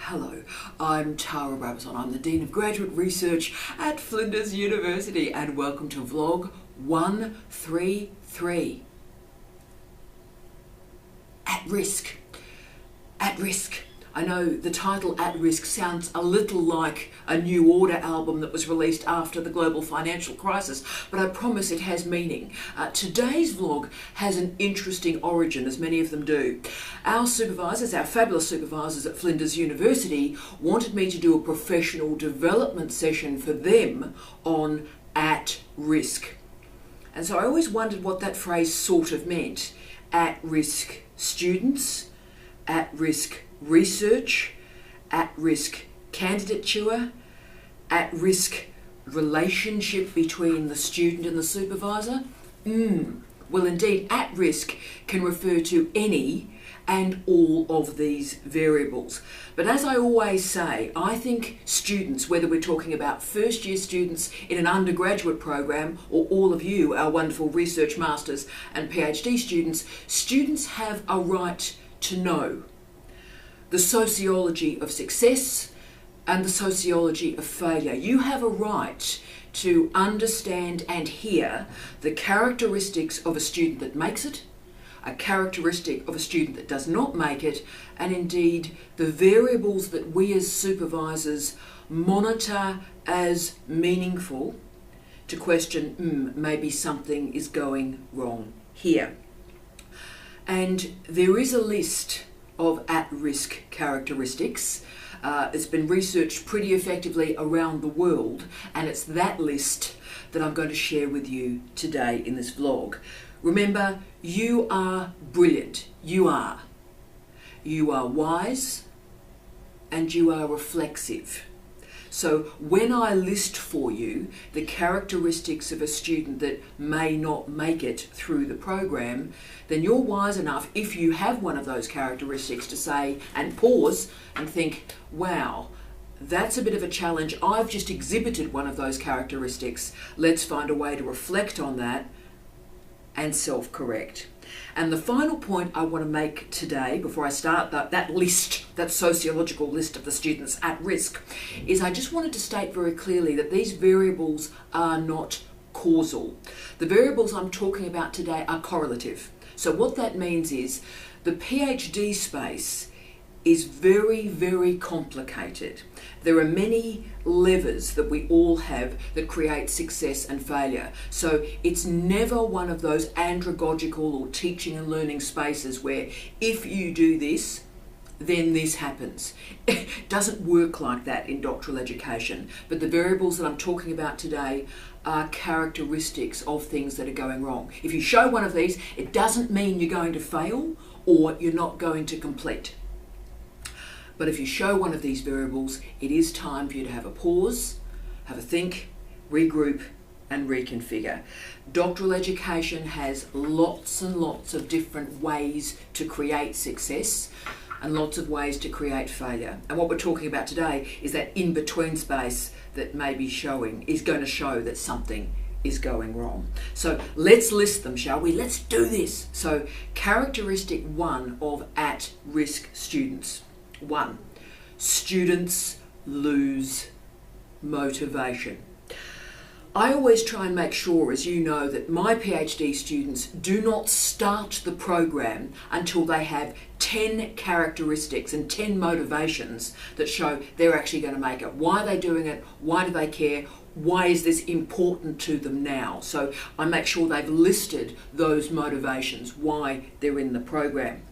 Hello, I'm Tara Brabazon. I'm the Dean of Graduate Research at Flinders University, and welcome to vlog 133. At risk. At risk. I know the title At Risk sounds a little like a New Order album that was released after the global financial crisis, but I promise it has meaning. Today's vlog has an interesting origin, as many of them do. Our supervisors, our fabulous supervisors at Flinders University, wanted me to do a professional development session for them on at risk. And so I always wondered what that phrase sort of meant. At risk students, at risk research, at risk candidature, at risk relationship between the student and the supervisor. Well, indeed, at risk can refer to any and all of these variables. But as I always say, I think students, whether we're talking about first year students in an undergraduate program or all of you, our wonderful research masters and PhD students, students have a right to know the sociology of success and the sociology of failure. You have a right to understand and hear the characteristics of a student that makes it, a characteristic of a student that does not make it, and indeed the variables that we as supervisors monitor as meaningful to question, maybe something is going wrong here. And there is a list of at-risk characteristics. It's been researched pretty effectively around the world, and it's that list that I'm going to share with you today in this vlog. Remember, you are brilliant. You are wise, and you are reflexive. So when I list for you the characteristics of a student that may not make it through the program, then you're wise enough, if you have one of those characteristics, to say and pause and think, wow, that's a bit of a challenge. I've just exhibited one of those characteristics. Let's find a way to reflect on that and self-correct. And the final point I want to make today, before I start that list, that sociological list of the students at risk, is I just wanted to state very clearly that these variables are not causal. The variables I'm talking about today are correlative. So what that means is the PhD space is very, very complicated. There are many levers that we all have that create success and failure. So it's never one of those andragogical or teaching and learning spaces where if you do this, then this happens. It doesn't work like that in doctoral education. But the variables that I'm talking about today are characteristics of things that are going wrong. If you show one of these, it doesn't mean you're going to fail or you're not going to complete. But if you show one of these variables, it is time for you to have a pause, have a think, regroup, and reconfigure. Doctoral education has lots and lots of different ways to create success and lots of ways to create failure. And what we're talking about today is that in-between space that may be is going to show that something is going wrong. So let's list them, shall we? Let's do this. So characteristic one of at-risk students. 1. Students lose motivation. I always try and make sure, as you know, that my PhD students do not start the program until they have 10 characteristics and 10 motivations that show they're actually going to make it. Why are they doing it? Why do they care? Why is this important to them now? So I make sure they've listed those motivations, why they're in the program.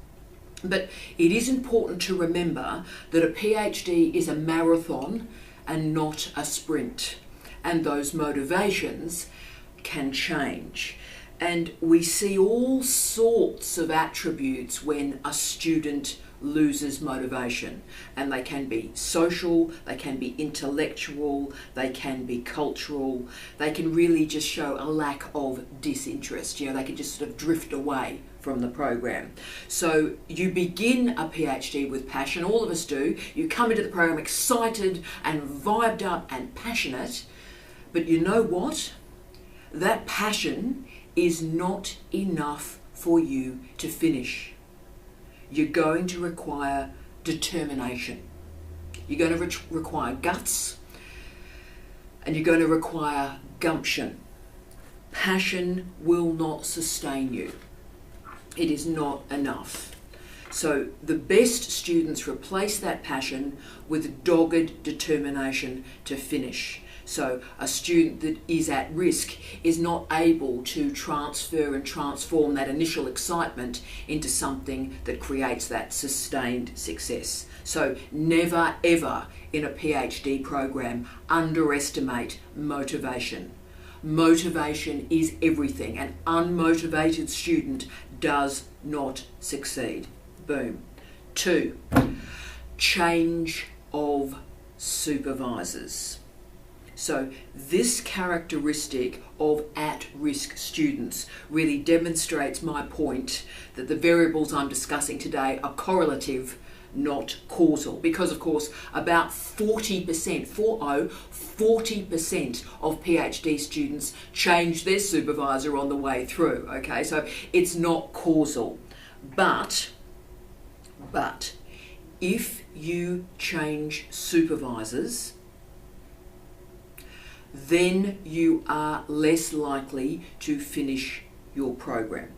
But it is important to remember that a PhD is a marathon and not a sprint. And those motivations can change. And we see all sorts of attributes when a student loses motivation. And they can be social, they can be intellectual, they can be cultural, they can really just show a lack of disinterest. They can just sort of drift away from the program. So you begin a PhD with passion, all of us do. You come into the program excited and vibed up and passionate, but you know what? That passion is not enough for you to finish. You're going to require determination. You're going to require guts, and you're going to require gumption. Passion will not sustain you. It is not enough. So the best students replace that passion with dogged determination to finish. So a student that is at risk is not able to transfer and transform that initial excitement into something that creates that sustained success. So never ever in a PhD program underestimate motivation. Motivation is everything. An unmotivated student does not succeed. Boom. 2, change of supervisors. So this characteristic of at-risk students really demonstrates my point that the variables I'm discussing today are correlative, not causal, because of course about 40% of PhD students change their supervisor on the way through. Okay, so it's not causal, but if you change supervisors, then you are less likely to finish your program.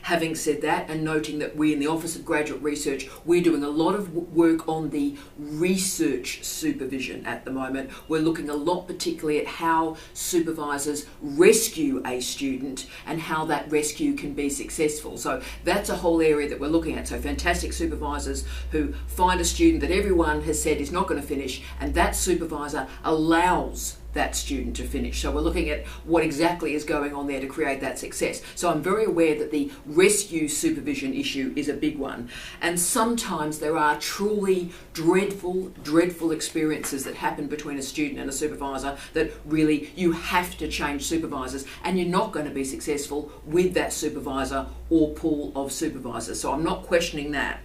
Having said that, and noting that we in the Office of Graduate Research, we're doing a lot of work on the research supervision at the moment. We're looking a lot particularly at how supervisors rescue a student and how that rescue can be successful. So that's a whole area that we're looking at. So fantastic supervisors who find a student that everyone has said is not going to finish, and that supervisor allows that student to finish. So we're looking at what exactly is going on there to create that success. So I'm very aware that the rescue supervision issue is a big one. And sometimes there are truly dreadful experiences that happen between a student and a supervisor that really you have to change supervisors, and you're not going to be successful with that supervisor or pool of supervisors. So I'm not questioning that.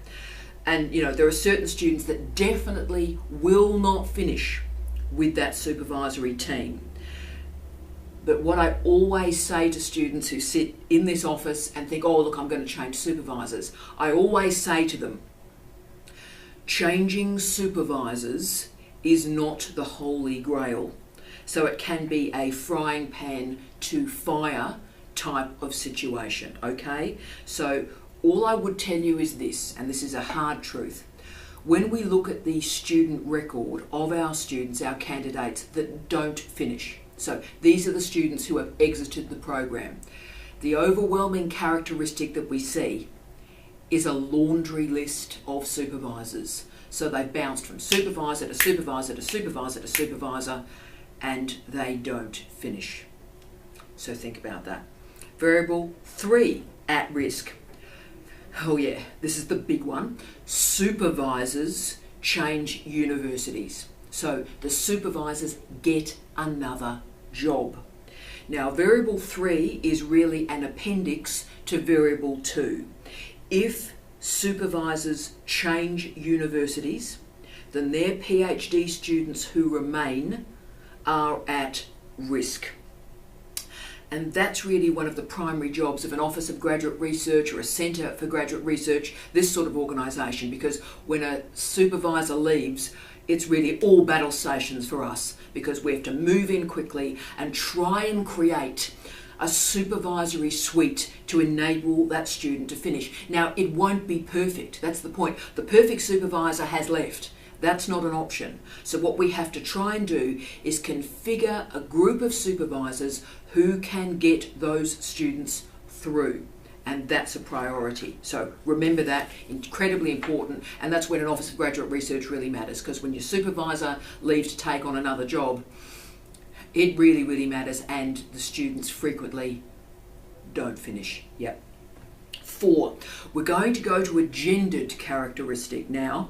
And you know, there are certain students that definitely will not finish with that supervisory team. But what I always say to students who sit in this office and think, oh look, I'm going to change supervisors, I always say to them, changing supervisors is not the holy grail. So it can be a frying pan to fire type of situation, okay? So all I would tell you is this, and this is a hard truth. When we look at the student record of our students, our candidates that don't finish, so these are the students who have exited the program, the overwhelming characteristic that we see is a laundry list of supervisors. So they've bounced from supervisor to supervisor to supervisor to supervisor, and they don't finish. So think about that. Variable 3, at risk. Oh yeah, this is the big one. Supervisors change universities. So the supervisors get another job. Now variable 3 is really an appendix to variable 2. If supervisors change universities, then their PhD students who remain are at risk. And that's really one of the primary jobs of an Office of Graduate Research or a Centre for Graduate Research, this sort of organisation, because when a supervisor leaves, it's really all battle stations for us, because we have to move in quickly and try and create a supervisory suite to enable that student to finish. Now, it won't be perfect. That's the point. The perfect supervisor has left. That's not an option. So what we have to try and do is configure a group of supervisors who can get those students through. And that's a priority. So remember that, incredibly important. And that's when an Office of Graduate Research really matters, because when your supervisor leaves to take on another job, it really matters, and the students frequently don't finish. Yep. 4, we're going to go to a gendered characteristic now.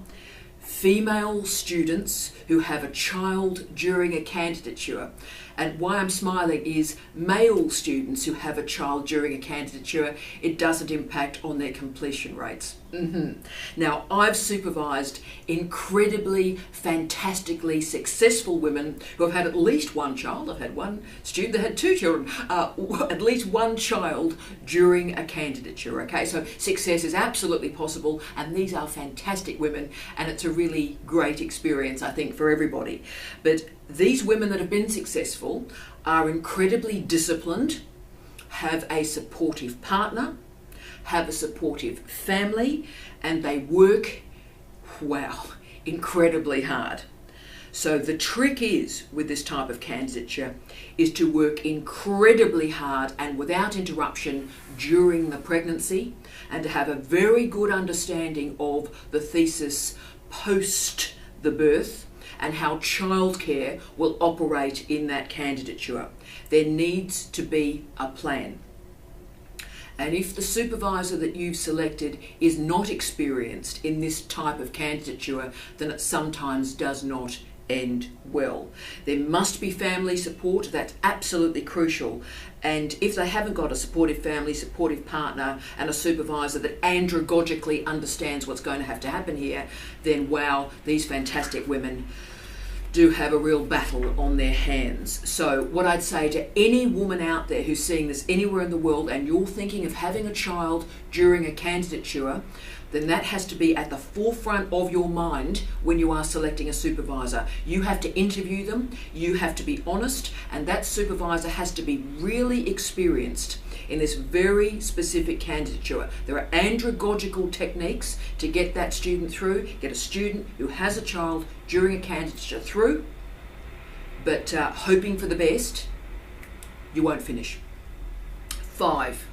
Female students who have a child during a candidature. And why I'm smiling is male students who have a child during a candidature, it doesn't impact on their completion rates. Now, I've supervised incredibly, fantastically successful women who have had at least one child. I've had one student that had 2 children, at least one child during a candidature. Okay, so success is absolutely possible, and these are fantastic women, and it's a really great experience, I think, for everybody. But these women that have been successful are incredibly disciplined, have a supportive partner, have a supportive family, and they work, wow, incredibly hard. So the trick is, with this type of candidature, is to work incredibly hard and without interruption during the pregnancy, and to have a very good understanding of the thesis post the birth and how childcare will operate in that candidature. There needs to be a plan. And if the supervisor that you've selected is not experienced in this type of candidature, then it sometimes does not end well. There must be family support. That's absolutely crucial. And if they haven't got a supportive family, supportive partner, and a supervisor that andragogically understands what's going to have to happen here, then wow, these fantastic women do have a real battle on their hands. So what I'd say to any woman out there who's seeing this anywhere in the world and you're thinking of having a child during a candidature, then that has to be at the forefront of your mind when you are selecting a supervisor. You have to interview them, you have to be honest, and that supervisor has to be really experienced in this very specific candidature. There are andragogical techniques to get that student through, get a student who has a child during a candidature through, but hoping for the best, you won't finish. 5,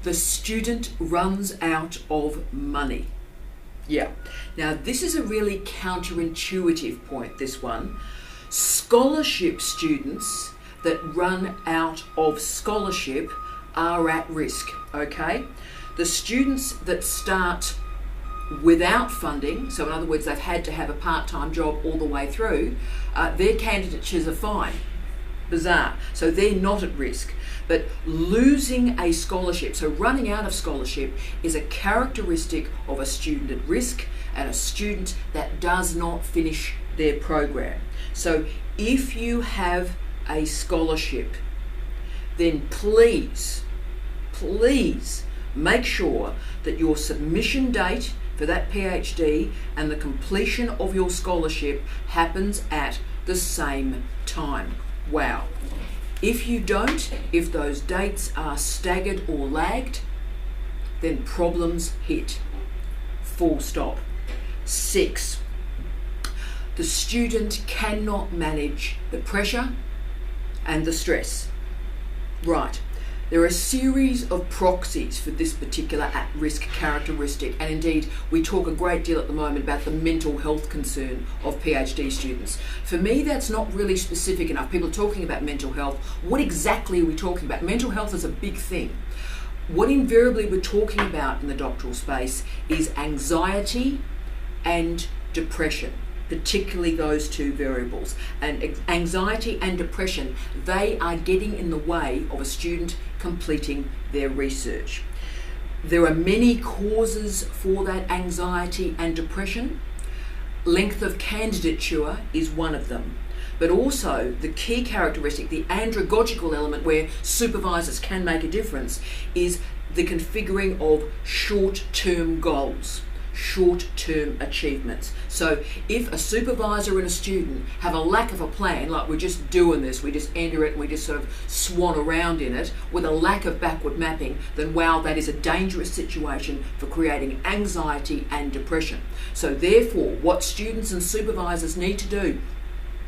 the student runs out of money. Yeah, now this is a really counterintuitive point, this one. Scholarship students that run out of scholarship are at risk, okay? The students that start without funding, so in other words, they've had to have a part-time job all the way through, their candidatures are fine. Bizarre. So they're not at risk. But losing a scholarship, so running out of scholarship, is a characteristic of a student at risk and a student that does not finish their program. So if you have a scholarship, then please make sure that your submission date for that PhD and the completion of your scholarship happens at the same time. Wow. If you don't, if those dates are staggered or lagged, then problems hit. Full stop. 6, the student cannot manage the pressure and the stress. Right. There are a series of proxies for this particular at-risk characteristic, and indeed we talk a great deal at the moment about the mental health concern of PhD students. For me, that's not really specific enough. People are talking about mental health. What exactly are we talking about? Mental health is a big thing. What invariably we're talking about in the doctoral space is anxiety and depression, particularly those two variables. And anxiety and depression, they are getting in the way of a student completing their research. There are many causes for that anxiety and depression. Length of candidature is one of them. But also the key characteristic, the andragogical element where supervisors can make a difference, is the configuring of short-term goals, short-term achievements. So if a supervisor and a student have a lack of a plan, like we're just doing this, we just enter it and we just sort of swan around in it with a lack of backward mapping, then wow, that is a dangerous situation for creating anxiety and depression. So therefore, what students and supervisors need to do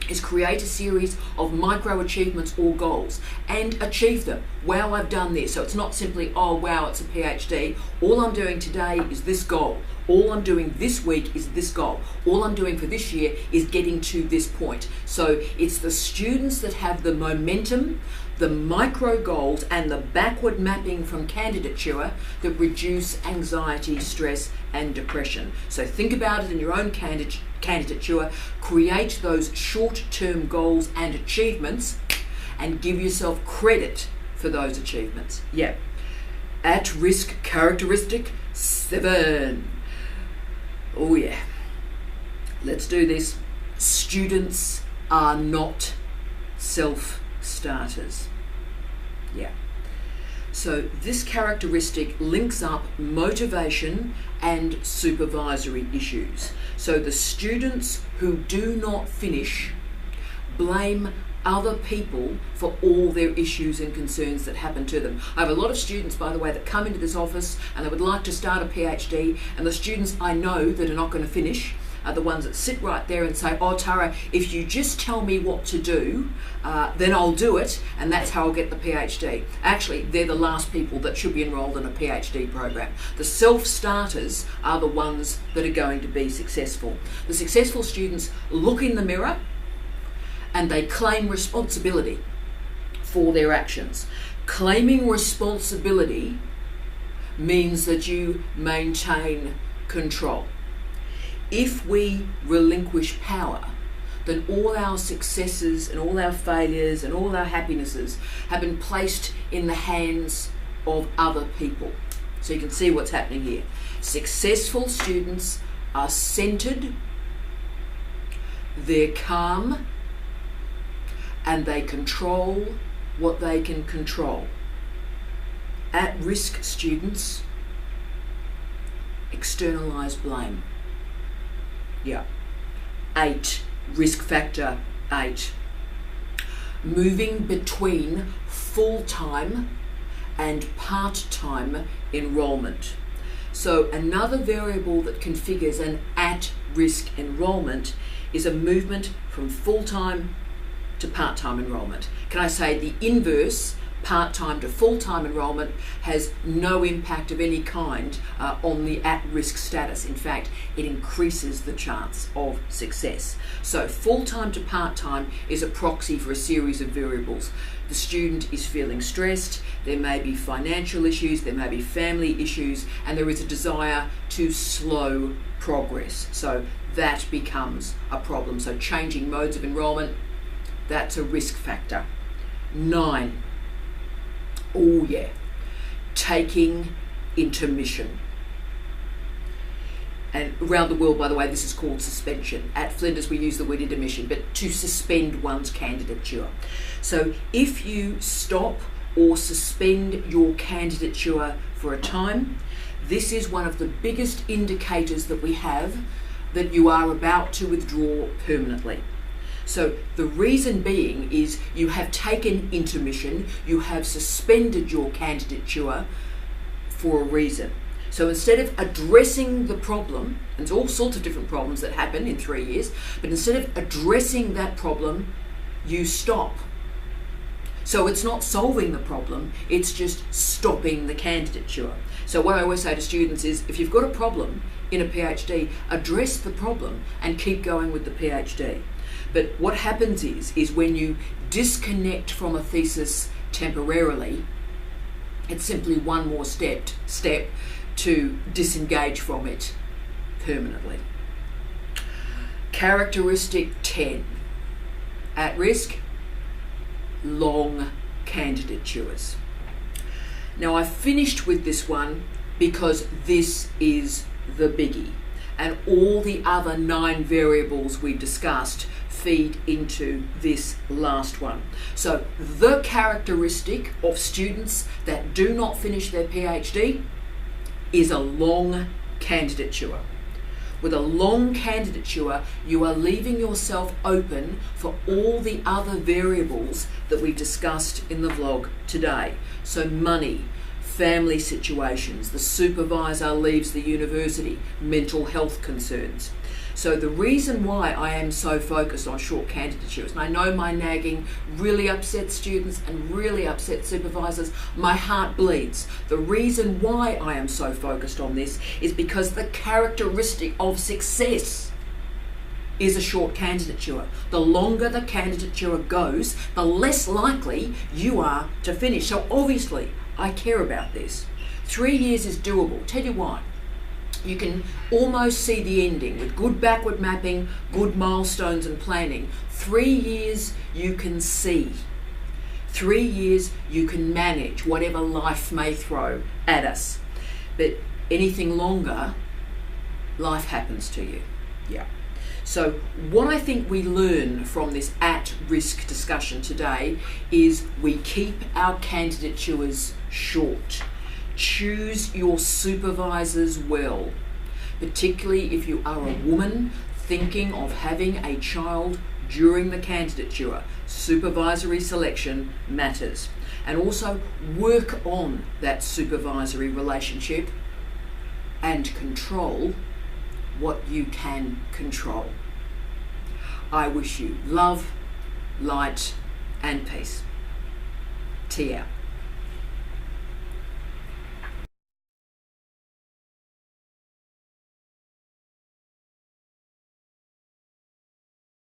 is create a series of micro achievements or goals and achieve them. Wow, I've done this. So it's not simply, oh wow, it's a PhD. All I'm doing today is this goal. All I'm doing this week is this goal. All I'm doing for this year is getting to this point. So it's the students that have the momentum, the micro goals and the backward mapping from candidature that reduce anxiety, stress and depression. So think about it in your own candidature, create those short-term goals and achievements and give yourself credit for those achievements. Yeah. At-risk characteristic 7. Oh yeah. Let's do this. Students are not self-starters. Yeah. So this characteristic links up motivation and supervisory issues. So the students who do not finish blame other people for all their issues and concerns that happen to them. I have a lot of students, by the way, that come into this office and they would like to start a PhD, and the students I know that are not going to finish are the ones that sit right there and say, oh Tara, if you just tell me what to do, then I'll do it, and that's how I'll get the PhD. Actually, they're the last people that should be enrolled in a PhD program. The self-starters are the ones that are going to be successful. The successful students look in the mirror and they claim responsibility for their actions. Claiming responsibility means that you maintain control. If we relinquish power, then all our successes and all our failures and all our happinesses have been placed in the hands of other people. So you can see what's happening here. Successful students are centered, they're calm, and they control what they can control. At-risk students externalize blame. Yeah. 8, risk factor 8. Moving between full-time and part-time enrollment. So another variable that configures an at-risk enrollment is a movement from full-time to part-time enrollment. Can I say the inverse, part-time to full-time enrollment, has no impact of any kind on the at-risk status. In fact, it increases the chance of success. So full-time to part-time is a proxy for a series of variables. The student is feeling stressed, there may be financial issues, there may be family issues, and there is a desire to slow progress. So that becomes a problem. So changing modes of enrollment, that's a risk factor. 9. Oh yeah, taking intermission. And around the world, by the way, this is called suspension. At Flinders, we use the word intermission, but to suspend one's candidature. So if you stop or suspend your candidature for a time, this is one of the biggest indicators that we have that you are about to withdraw permanently. So the reason being is you have taken intermission, you have suspended your candidature for a reason. So instead of addressing the problem, and there's all sorts of different problems that happen in 3 years, but instead of addressing that problem, you stop. So it's not solving the problem, it's just stopping the candidature. So what I always say to students is, if you've got a problem in a PhD, address the problem and keep going with the PhD. But what happens is when you disconnect from a thesis temporarily, it's simply one more step to disengage from it permanently. Characteristic 10. At risk, long candidatures. Now I finished with this one because this is the biggie, and all the other 9 variables we've discussed feed into this last one. So the characteristic of students that do not finish their PhD is a long candidature. With a long candidature, you are leaving yourself open for all the other variables that we've discussed in the vlog today. So money, family situations, the supervisor leaves the university, mental health concerns. So the reason why I am so focused on short candidatures, and I know my nagging really upsets students and really upsets supervisors, my heart bleeds. The reason why I am so focused on this is because the characteristic of success is a short candidature. The longer the candidature goes, the less likely you are to finish. So obviously, I care about this. 3 years is doable. Tell you why. You can almost see the ending with good backward mapping, good milestones and planning. 3 years you can see. 3 years, you can manage whatever life may throw at us. But anything longer, life happens to you. Yeah. So what I think we learn from this at-risk discussion today is we keep our candidatures short. Choose your supervisors well, particularly if you are a woman thinking of having a child during the candidature. Supervisory selection matters. And also work on that supervisory relationship and control what you can control. I wish you love, light, and peace. Tea out.